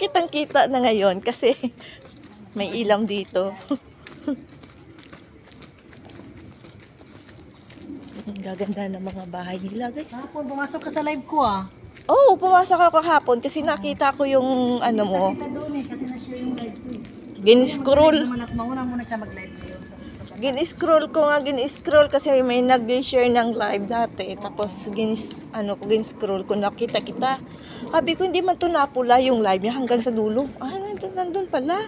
Kitang-kita na ngayon kasi may ilam dito. Ang gaganda ng mga bahay nila, guys. Hapon, pumasok ka sa live ko ah. Oh, pumasok ako kahapon kasi nakita ko yung ano mo. Kita doon eh, kasi na-share yung live ko eh. Gin-scroll. Mauna muna siya mag-live ngayon. Gin-scroll ko nga, gin-scroll kasi may nag-share ng live dati. Tapos gin-scroll ko, nakita kita. Sabi ko, hindi man to napula yung live niya hanggang sa dulo. Ah, nandun pala.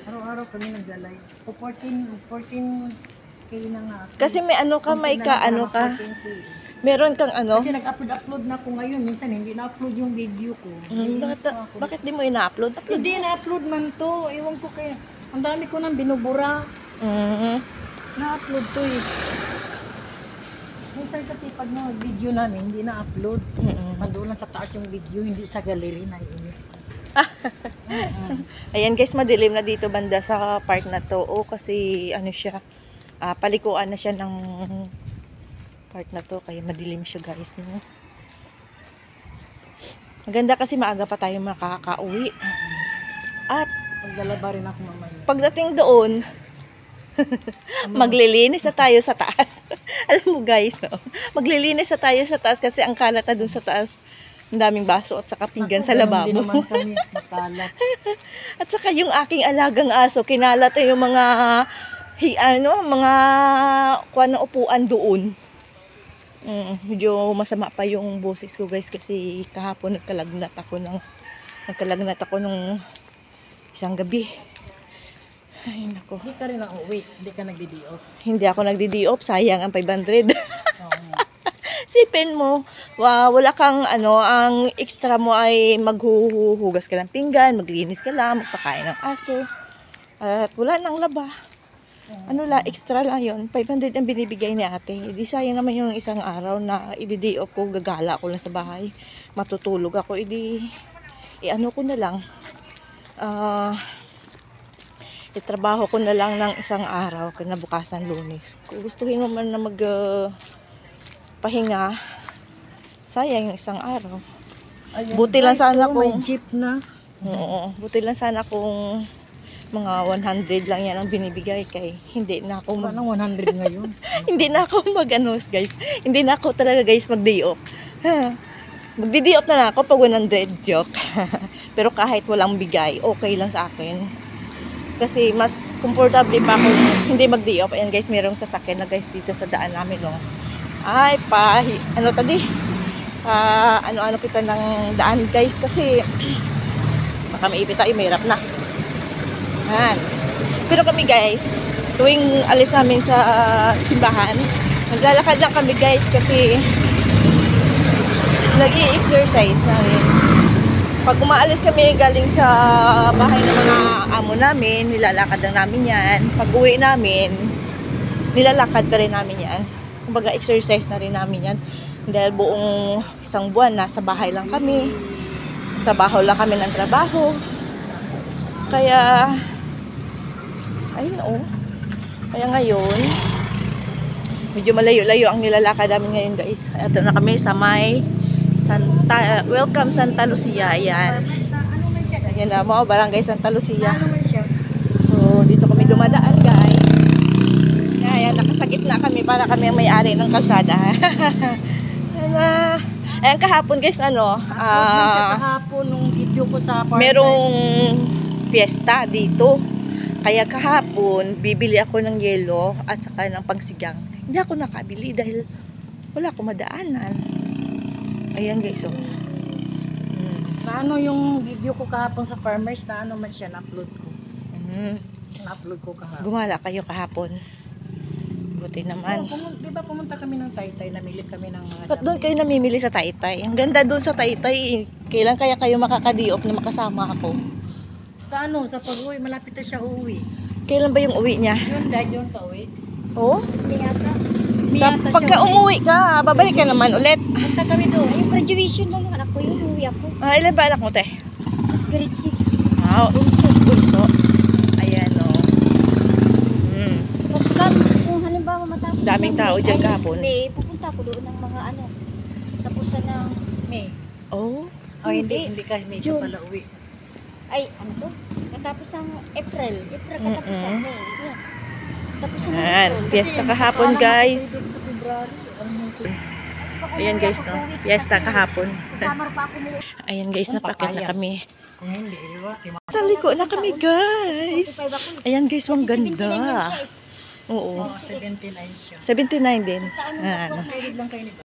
Araw-araw kami nag-live. 14K na nga. Kasi may ano ka, may ka, ano ka. 14K. Meron kang ano. Kasi nag-upload na ako ngayon. Minsan hindi na-upload yung video ko. Bakit di mo ina-upload? Hindi na-upload man to. Ewan ko kaya. Ang dami ko nang binubura. Na-upload to eh. Minsan kasi pag mga video namin, hindi na-upload. Mandoon lang sa taas yung video, hindi sa gallery na inis. Ayan guys, madilim na dito banda sa park na to. O kasi ano siya, palikuan na siya ng park na to. Kaya madilim siya guys. No? Maganda kasi maaga pa tayo makakauwi. At Maglalaba rin ako mamaya. pagdating doon, maglilinis na tayo sa taas. Alam mo guys, no? Maglilinis na tayo sa taas kasi ang kalat na doon sa taas. Ang daming baso at saka pinggan sa lababo. Hindi naman kami makalat. At saka yung aking alagang aso, kinalat yung mga mga kuwan na upuan doon. Medyo masama pa yung boses ko guys kasi kahapon nagkalagnat ako nung isang gabi. Ay nako. Hindi ka rin na uwi. Hindi ka nagdi-off. Hindi ako nagdi-off, sayang ang 500. Sipin mo, wala kang ang extra mo ay maghuhugas ka ng pinggan, maglinis ka lang, magpakain ng aso. At wala nang laba. Extra lang yun. 500 ang binibigay ni ate. Di sayang naman yung isang araw na i-day-off ko, gagala ko lang sa bahay. Matutulog ako, ko na lang. Itrabaho ko na lang ng isang araw, kinabukasan Lunes. Kung gustuhin mo man na pahinga, sayang yung isang araw. Ayun, Buti lang sana may kung jeep na. Oo, buti lang sana kung mga 100 lang yan ang binibigay kay hindi na ako Parang 100 ngayon. hindi na ako guys. Hindi na ako talaga guys mag-day off. Magdi-day off na ako pag 100, joke. Pero kahit walang bigay, okay lang sa akin. Kasi mas comfortable pa ako hindi mag-day off. Ayan guys, merong sasakyan na guys dito sa daan namin, no. Ay, ano kita ng daan guys kasi baka maipit tayo, mahirap na. Yan. Pero kami guys, tuwing alis namin sa simbahan, naglalakad lang kami guys kasi nag-i-exercise namin. Pag umaalis kami galing sa bahay ng mga amo namin, nilalakad lang namin yan. Pag uwi namin, nilalakad pa rin namin yan. Kumbaga exercise na rin namin yan. Dahil buong isang buwan, nasa bahay lang kami. Trabaho lang kami ng trabaho. Kaya, ayun Kaya ngayon, medyo malayo-layo ang nilalakad namin ngayon guys. Ito na kami sa may Welcome Santa Lucia. Ayan. Ayan na mo, Barangay Santa Lucia. So, dito kami dumadaan guys. Ayan, nakasakit na kami para kami ang may-ari ng kalsada. Ayan, kahapon guys, kahapon nung video ko sa partner. merong fiesta dito. Kaya kahapon, bibili ako ng yelo at saka ng pangsigang. Hindi ako nakabili dahil wala akong madaanan. Ayan guys, Naano yung video ko kahapon sa farmers, naano man siya, na-upload ko. Na-upload ko kahapon. Gumala kayo kahapon. Buti naman. Diba pumunta kami ng Taytay, namili kami ng Ba't doon kayo namimili sa Taytay? Ang ganda doon sa Taytay. Kailan kaya kayo makaka-day off na makasama ako? Sa pag-uwi, malapit na siya uuwi. Kailan ba yung uwi niya? June pa uwi. Oh? Miyata Pagka umuwi ka, babalik ka naman ulit. Punta kami doon. Yung graduation lang ng anak ko, yung uwi ako. Ilan ba anak mo, te? Grade 6. Bunso. Ayan, Kung halimbawa matapos daming tao dyan kahapon. Pupunta ako doon ng mga tapos na ng May. Oh, Oh, hindi ka medyo June. pala uwi. Ay, ano to? Katapos ang April. April katapos ang May. Yeah. Tapos ang Yan, April. piyesta kahapon guys. Ayan guys, no? Piyesta kahapon. Summer pa ako mo. Ayan guys, napakyat na kami. Kung hindi, iwa. Taliko na kami guys. Ayan guys, ang ganda. Oo. Oh, 79 siya. 79 din. Pwede lang kayo